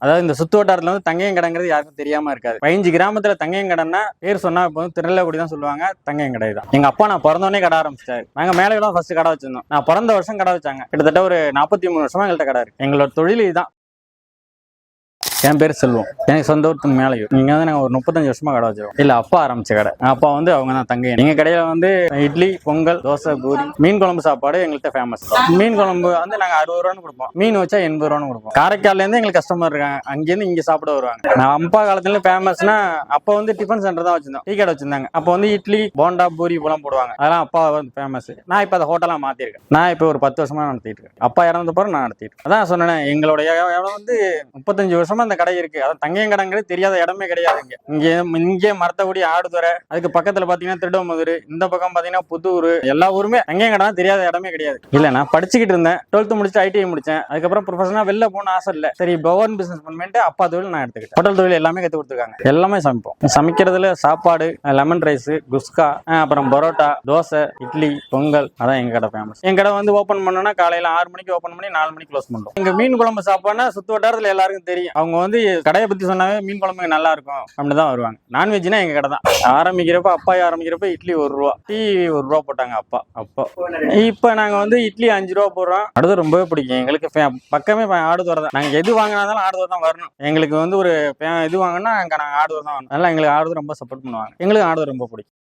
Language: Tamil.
அதாவது இந்த சுத்து வட்டாரத்துல வந்து தங்கையங்கடைங்கிறது யாருக்கும் தெரியாம இருக்காது. 15 கிராமத்துல தங்கையங்கடைன்னா பேர் சொன்னா இப்போ வந்து திருநெல்வேலி தான் சொல்லுவாங்க. தங்கையங்கடை தான். எங்க அப்பா நான் பிறந்தோடனே கடை ஆரம்பிச்சிட்டாரு. நாங்க மேலே ஃபர்ஸ்ட் கடை வச்சிருந்தோம். நான் பிறந்த வருஷம் கடை வச்சாங்க. கிட்டத்தட்ட ஒரு 43 வருஷமா எங்கள்கிட்ட கடை இருக்கு. எங்களோட தொழில் இதுதான். என் பேர் செல்வம். எனக்கு சொந்த ஊர் மேலையூர். நீங்க வந்து நாங்க ஒரு 35 வருஷமா கடை வச்சிருக்கோம். இல்ல அப்பா ஆரம்பிச்ச கடை. அப்பா வந்து அவங்க தான் தங்கை. எங்க கடையில வந்து இட்லி, பொங்கல், தோசை, பூரி, மீன் குழம்பு சாப்பாடு எங்கள்கிட்ட ஃபேமஸ். மீன் குழம்பு வந்து நாங்க 60 ரூபான்னு கொடுப்போம். மீன் வச்சா 80 ரூபான்னு கொடுப்போம். காரைக்கால்ல இருந்து எங்களுக்கு கஸ்டமர் இருக்காங்க. அங்கிருந்து இங்க சாப்பிட வருவாங்க. நான் அப்பா காலத்துல ஃபேமஸ்னா அப்ப வந்து டிஃபன் சென்டர் தான் வச்சிருந்தோம். டீ கடை வச்சிருந்தாங்க. அப்ப வந்து இட்லி, போண்டா, பூரி இப்பெல்லாம் போடுவாங்க. அதெல்லாம் அப்பா வந்து ஃபேமஸ். நான் இப்ப அதை ஹோட்டலா மாத்திருக்கேன். நான் இப்ப ஒரு 10 வருஷமா நடத்திட்டு இருக்கேன். அப்பா இறந்த பிறகு நான் நடத்திட்டு இருக்கேன். அதான் சொன்னேன், எங்களுடைய இடம் வந்து 35 வருஷமா அந்த கடை இருக்கு. அதான் தங்கையங்கடைங்கிறது தெரியாத இடமே கிடையாதுங்க. இங்கே மரத்தகுடி, ஆடுதுறை, அதுக்கு பக்கத்துல பாத்தீங்கன்னா திருடமதுரை, இந்த பக்கம் பாத்தீங்கன்னா புத்தூர், எல்லா ஊருமே தங்கையங்கடை தெரியாத இடமே கிடையாது. இல்ல நான் படிச்சுக்கிட்டு இருந்தேன். 12th முடிச்சு ITI முடிச்சேன். அதுக்கப்புறம் ப்ரொஃபஷனலா வெளில போன ஆசை இல்ல. சரி பவன் பிசினஸ் பண்ணிட்டு அப்பா தொழில் நான் எடுத்துக்கிட்டேன். ஹோட்டல் தொழில் எல்லாமே கத்து கொடுத்துருக்காங்க. எல்லாமே சமைப்போம். சமைக்கிறதுல சாப்பாடு, லெமன் ரைஸ், குஸ்கா, அப்புறம் பரோட்டா, தோசை, இட்லி, பொங்கல், அதான் எங்க கடை ஃபேமஸ். எங்க கடை வந்து ஓபன் பண்ணோம்னா காலையில 6 மணிக்கு ஓபன் பண்ணி 4 மணிக்கு க்ளோஸ் பண்ணுவோம். எங்க மீன் குழம்பு சாப்பாடுனா சுத்து வட்டாரத்துல எல்லாருக்கும் தெரியும். அவங்க வந்து கடையை பத்தி சொன்னாவே மீன் குழம்பு நல்லா இருக்கும் அப்படிதான் வருவாங்க. நான்வெஜ்னா எங்க கடை தான். அப்பா ஆரம்பிக்கிறப்ப இட்லி 1 ரூபா, டீ 1 ரூபா போட்டாங்க அப்பா. இப்ப நாங்க வந்து இட்லி 5 ரூபா போடுறோம். அடுத்து ரொம்பவே பிடிக்கும் எங்களுக்கு. பக்கமே ஆடுதுறை தான். நாங்க எது வாங்கினாலும் ஆடுதுறை தான் வரணும். எங்களுக்கு வந்து ஒரு இது வாங்கினா நாங்க ஆடுதுறை தான் வரணும். அதனால எங்களுக்கு ஆடுதுறை ரொம்ப சப்போர்ட் பண்ணுவாங்க. எங்களுக்கு ஆடுதுறை ரொம்ப பிடிக்கும்.